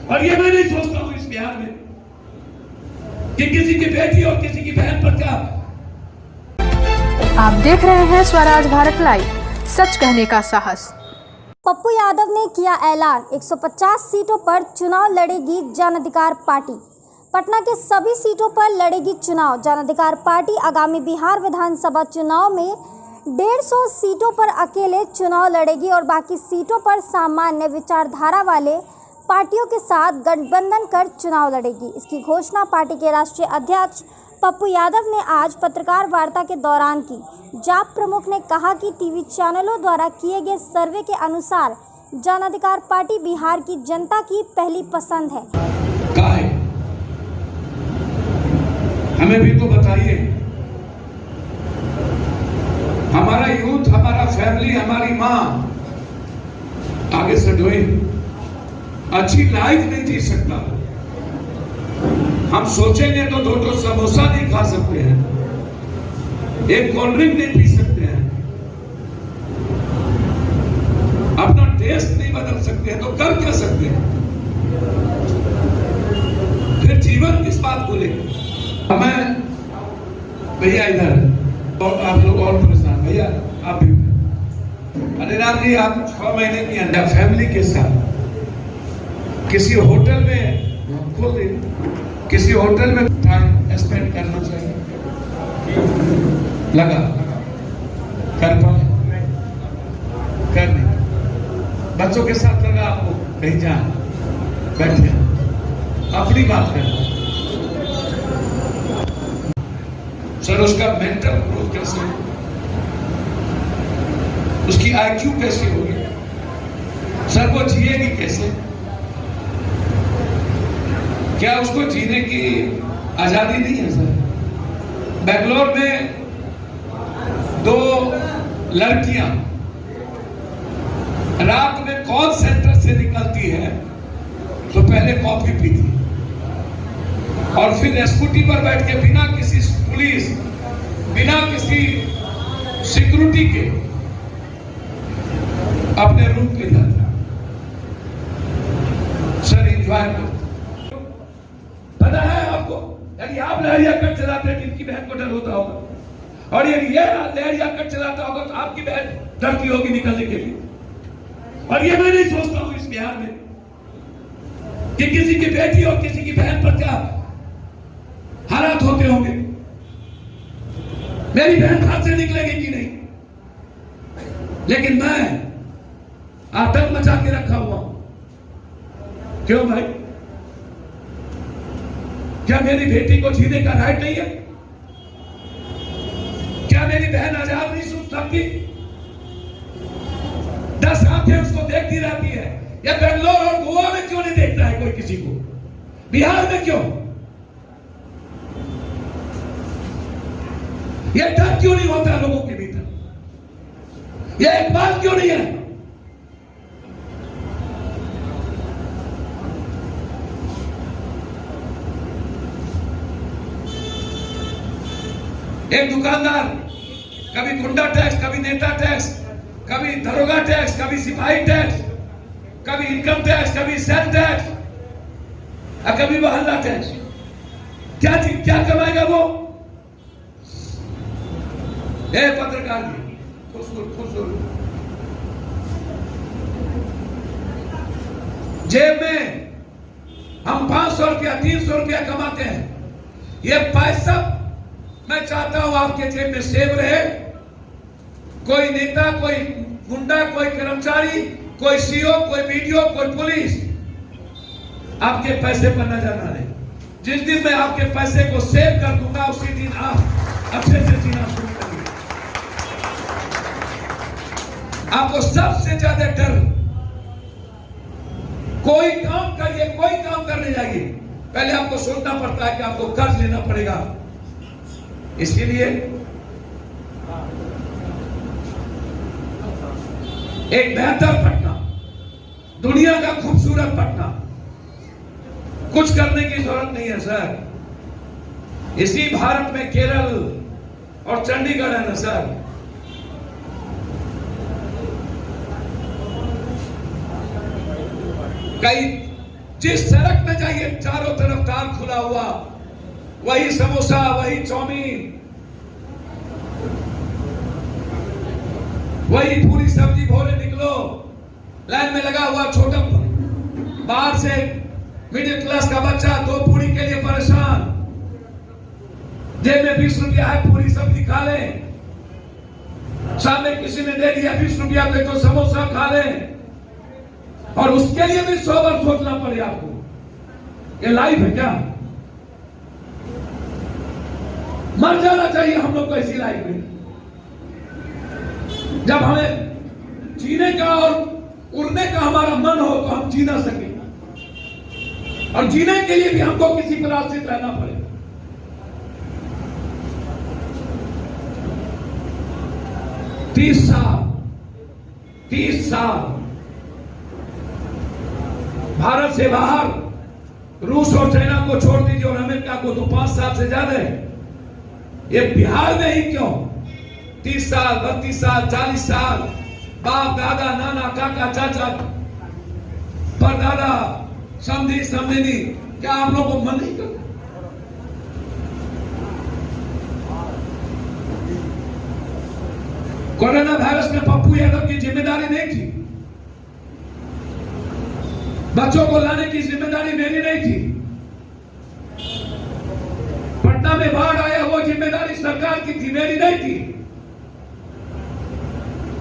और ये मैं नहीं सोचता हूं इस बिहार में कि किसी की बेटी और किसी की बहन पर क्या। आप देख रहे हैं स्वराज भारत लाइव, सच कहने का साहस। पप्पू यादव ने किया ऐलान, 150 सीटों पर चुनाव लड़ेगी जन अधिकार पार्टी। पटना के सभी सीटों पर लड़ेगी चुनाव जन अधिकार पार्टी। आगामी बिहार विधानसभा चुनाव में 150 सीटों पर अकेले चुनाव लड़ेगी और बाकी सीटों पर सामान्य विचारधारा वाले पार्टियों के साथ गठबंधन कर चुनाव लड़ेगी। इसकी घोषणा पार्टी के राष्ट्रीय अध्यक्ष पप्पू यादव ने आज पत्रकार वार्ता के दौरान की। जाप प्रमुख ने कहा कि टीवी चैनलों द्वारा किए गए सर्वे के अनुसार जन अधिकार पार्टी बिहार की जनता की पहली पसंद है। हमें भी तो बताइए, हमारा यूथ, हमारा फैमिली, हमारी माँ आगे से ढोई अच्छी लाइफ नहीं जी सकता। हम सोचेंगे तो दो समोसा नहीं खा सकते हैं, एक कोल्ड ड्रिंक नहीं पी सकते हैं, अपना टेस्ट नहीं बदल सकते हैं, तो कर क्या सकते हैं? फिर जीवन किस बात को लेकर? हमें भैया इधर और आप लोग और परेशान, भैया आप भी। अनिराम जी, आप 6 महीने के अंदर फैमिली के साथ किसी होटल में खोल किसी होटल में टाइम स्पेंड करना चाहिए। लगा कर पाए? कर नहीं। बच्चों के साथ लगा आपको कहीं जा बैठे अपनी बात कर सर, उसका मेंटल ग्रोथ कैसे हो, उसकी आईक्यू कैसे होगी सर, वो जिएगी कैसे? क्या उसको जीने की आजादी नहीं है सर? बेंगलोर में 2 लड़कियां रात में कॉल सेंटर से निकलती है तो पहले कॉफी पीती और फिर स्कूटी पर बैठ के बिना किसी पुलिस, बिना किसी सिक्योरिटी के अपने रूम पे जाता सर, एंजॉय करता। पता है आपको, यदि आप लहरिया कट चलाते हैं इनकी बहन को डर होता होगा, और यदि ये लहरिया कट चलाता होगा तो आपकी बहन डरती होगी निकलने के लिए। और ये मैं नहीं सोचता हूं इस बिहार में कि किसी की बेटी और किसी की बहन पर क्या हालात होते होंगे। मेरी बहन घर से निकलेगी कि नहीं, लेकिन मैं आतंक मचा के रखा हुआ हूं। क्यों भाई? क्या मेरी बेटी को जीने का राइट नहीं है? क्या मेरी बहन आजाद नहीं सुन सकती? 10 आंखें उसको देखती रहती है। या बेंगलोर और गोवा में क्यों नहीं देखता है कोई किसी को? बिहार में क्यों? यह डर क्यों नहीं होता लोगों के भीतर? यह एक बात क्यों नहीं है? एक दुकानदार कभी गुंडा टैक्स, कभी नेता टैक्स, कभी दरोगा टैक्स, कभी सिपाही टैक्स, कभी इनकम टैक्स, कभी सेल टैक्स, और कभी मोहल्ला टैक्स। क्या कमाएगा वो? पत्रकार जी, खुश जेब में हम 500 रुपया 300 रुपया कमाते हैं। ये पैसा मैं चाहता हूं आपके जेब में सेव रहे। कोई नेता, कोई गुंडा, कोई कर्मचारी, कोई सीओ, कोई वीडियो, कोई पुलिस आपके पैसे पर नजर ना रहे। जिस दिन मैं आपके पैसे को सेव कर दूंगा उसी दिन आप अच्छे से जीना शुरू करिए। आपको सबसे ज्यादा डर, कोई काम करिए, कोई काम करने जाइए, पहले आपको सोचना पड़ता है कि आपको कर्ज लेना पड़ेगा। इसीलिए एक बेहतर पटना, दुनिया का खूबसूरत पटना, कुछ करने की जरूरत नहीं है सर। इसी भारत में केरल और चंडीगढ़ है ना सर। कई जिस सड़क में जाइए चारों तरफ तार खुला हुआ, वही समोसा, वही चाउमीन, वही पूरी सब्जी, भोरे निकलो लाइन में लगा हुआ छोटा, बाहर से मिडिल क्लास का बच्चा 2 पूरी के लिए परेशान, जेब में 20 रुपया है, पूरी सब्जी खा ले, सामने किसी ने दे दिया 20 रुपया पे तो समोसा खा ले, और उसके लिए भी 100 बार सोचना पड़े आपको। ये लाइफ है क्या? मर जाना चाहिए हम लोग को ऐसी लाइफ में। जब हमें जीने का और उड़ने का हमारा मन हो तो हम जी ना सके, और जीने के लिए भी हमको किसी पर आश्रित रहना पड़े। तीस साल भारत से बाहर, रूस और चाइना को छोड़ दीजिए और अमेरिका को तो 5 साल से ज्यादा है। ये बिहार में ही क्यों 30 साल, 32 साल, 40 साल, बाप दादा नाना काका चाचा परदादा समधी समधी, क्या आप लोगों को मन नहीं करता? कोरोना वायरस में पप्पू यादव की जिम्मेदारी नहीं थी, बच्चों को लाने की जिम्मेदारी मेरी नहीं थी, पटना में बाढ़ आया वो जिम्मेदारी सरकार की थी, मेरी नहीं थी,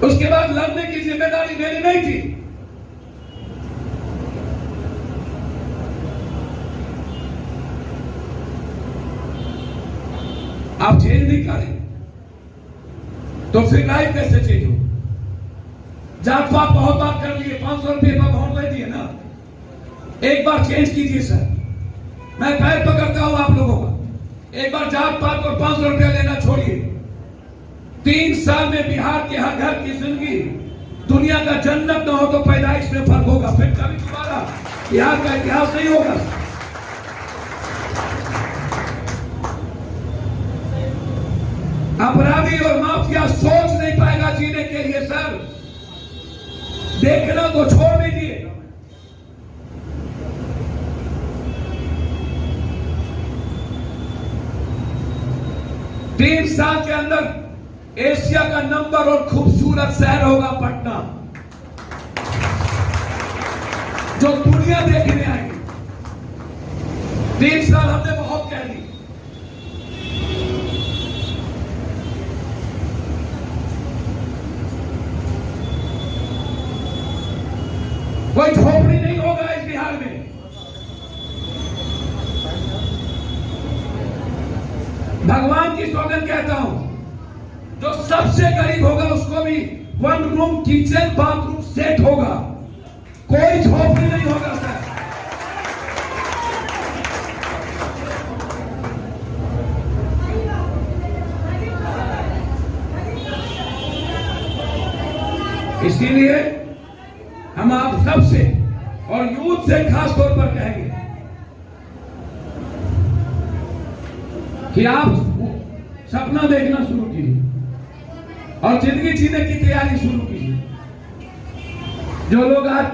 उसके बाद लड़ने की जिम्मेदारी मेरी नहीं थी। आप चेंज नहीं करें तो फिर लाइफ कैसे चेंज हो? जात पात बहुत बात कर लिए, 500 रुपये का वोट दे दिए ना, एक बार चेंज कीजिए सर, मैं पैर पकड़ता हूं आप लोगों का, एक बार जात पात और 500 रुपया लेना छोड़िए। 3 साल में बिहार के हर घर की जिंदगी दुनिया का जन्नत न हो तो पैदाइश में फर्क होगा, फिर कभी दोबारा बिहार का इतिहास नहीं होगा। अपराधी और माफिया सोच नहीं पाएगा जीने के लिए सर, देखना तो छोड़ दीजिए। तीन साल के अंदर एशिया का नंबर और खूबसूरत शहर होगा पटना, जो दुनिया देखने आएगी। 3 साल हमने बहुत कह दी, कोई झोपड़ी नहीं होगा इस बिहार में। भगवान की सौगंध कहता हूं, जो सबसे गरीब होगा उसको भी 1 रूम किचन बाथरूम सेट होगा, कोई झोपड़ी नहीं होगा सर। इसीलिए हम आप सबसे और यूथ से खास तौर पर कहेंगे कि आप सपना देखना शुरू कीजिए और जिंदगी जीने की तैयारी शुरू कीजिए। जो लोग आज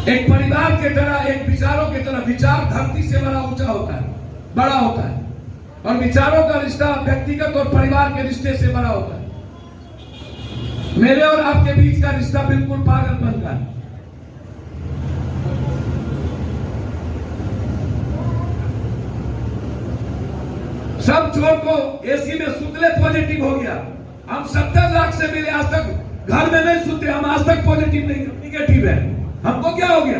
एक परिवार के तरह, एक विचारों की तरह, विचार धरती से बड़ा ऊंचा होता है, बड़ा होता है, और विचारों का रिश्ता व्यक्तिगत और परिवार के रिश्ते से बड़ा होता है। मेरे और आपके बीच का रिश्ता बिल्कुल पागलपन का है। सब चोर को एसी में सुतले पॉजिटिव हो गया। हम 70 लाख से मिले, आज तक घर में नहीं सुते, हम आज तक पॉजिटिव नहीं, निगेटिव है। हमको क्या हो गया?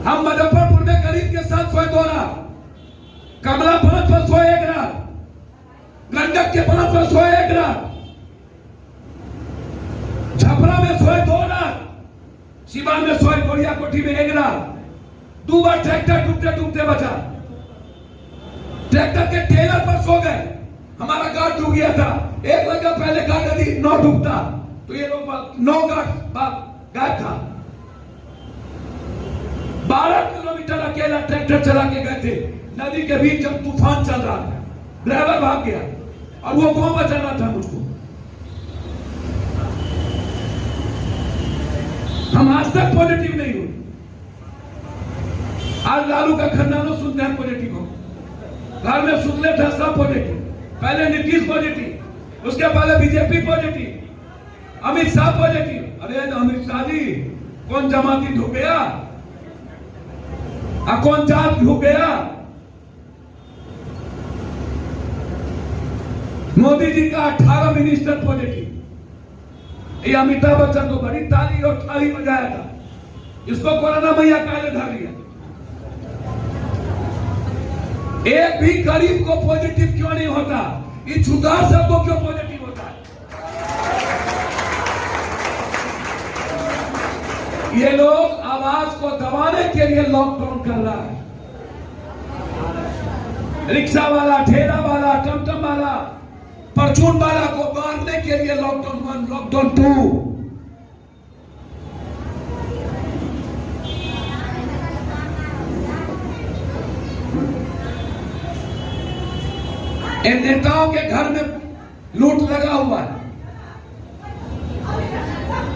हम मुजफ्फरपुर में गरीब के साथ सोए 2 रात, कमला 5 पर सोए 1 रात, गंडक के 5 पर सोए 1 रात, छपरा में सोए 2 रात, सिवान में सोए गोरिया कोठी में 1 रात। 2 बार ट्रैक्टर टूटते टूटते बचा, ट्रैक्टर के टेलर पर सो गए, हमारा गार्ड डूब गया था। 1 लड़का पहले गार्ड यदि 9 डूबता तो ये लोग 9 गार्ड था। 12 किलोमीटर अकेला ट्रैक्टर चला के गए थे नदी के बीच, जब तूफान चल रहा था, ड्राइवर भाग गया और वो गांव बचाना था मुझको। हम आज तक पॉजिटिव नहीं हुए। आज लालू का खानदानों सुनते हैं पॉजिटिव हो, घर में सुनते थे सब पॉजिटिव। पहले नीतीश पॉजिटिव, उसके पहले BJP positive, Amit Shah positive. अरे अमित शाह जी कौन जमाती ढूंढ गया, कौन जात ढूंढ गया। मोदी जी का 18 मिनिस्टर पॉजिटिव। ये अमिताभ बच्चन को बड़ी ताली और थाली बजाया था, इसको कोरोना मैया काले ढा लिया। एक भी गरीब को पॉजिटिव क्यों नहीं होता, इस सुधार सबको क्यों पॉजिटिव होता है। ये लोग आवाज को दबाने के लिए लॉकडाउन कर रहा है। रिक्शा वाला, ठेला वाला, टमटम वाला, परचून वाला को मारने के लिए लॉकडाउन 1, लॉकडाउन 2। इन नेताओं के घर में लूट लगा हुआ है,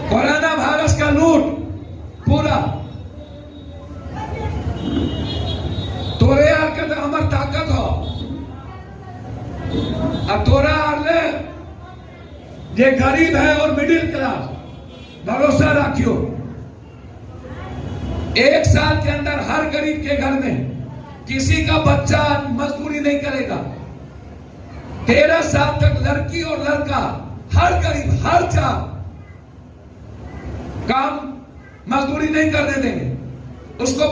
कोरोना वायरस का लूट पूरा। तोरे यार के तो हमार ताकत हो, अब तोरा आरले जे गरीब है और मिडिल क्लास, भरोसा रखियो 1 साल के अंदर हर गरीब के घर में किसी का बच्चा मजदूरी नहीं करेगा। 13 साल तक लड़की और लड़का, हर गरीब, हर चार काम मजदूरी नहीं करने देंगे। उसको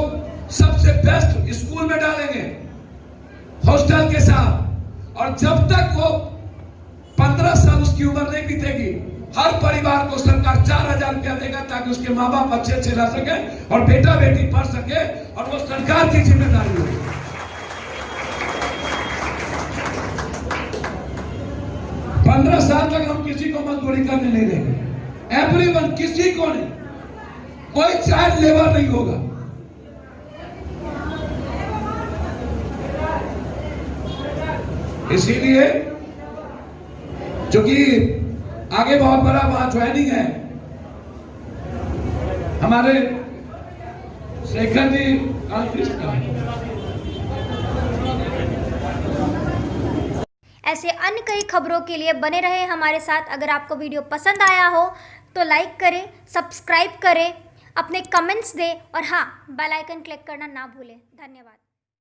सबसे बेस्ट स्कूल में डालेंगे, हॉस्टल के साथ। और जब तक वो 15 साल उसकी उम्र नहीं बीतेगी, हर परिवार को सरकार 4000 रुपया देगा, ताकि उसके माँ बाप अच्छे से रह सके और बेटा बेटी पढ़ सके, और वो सरकार की जिम्मेदारी होगी। 15 साल तक हम किसी को मजदूरी करने नहीं देंगे। एवरीवन, किसी को नहीं, कोई चाइल्ड लेबर नहीं होगा। इसीलिए क्योंकि आगे बहुत बड़ा वहां ज्वाइनिंग है, हमारे शेखर जी का। ऐसे अन्य कई खबरों के लिए बने रहे हमारे साथ। अगर आपको वीडियो पसंद आया हो तो लाइक करें, सब्सक्राइब करें, अपने कमेंट्स दें और हाँ, बेल आइकन क्लिक करना ना भूलें। धन्यवाद।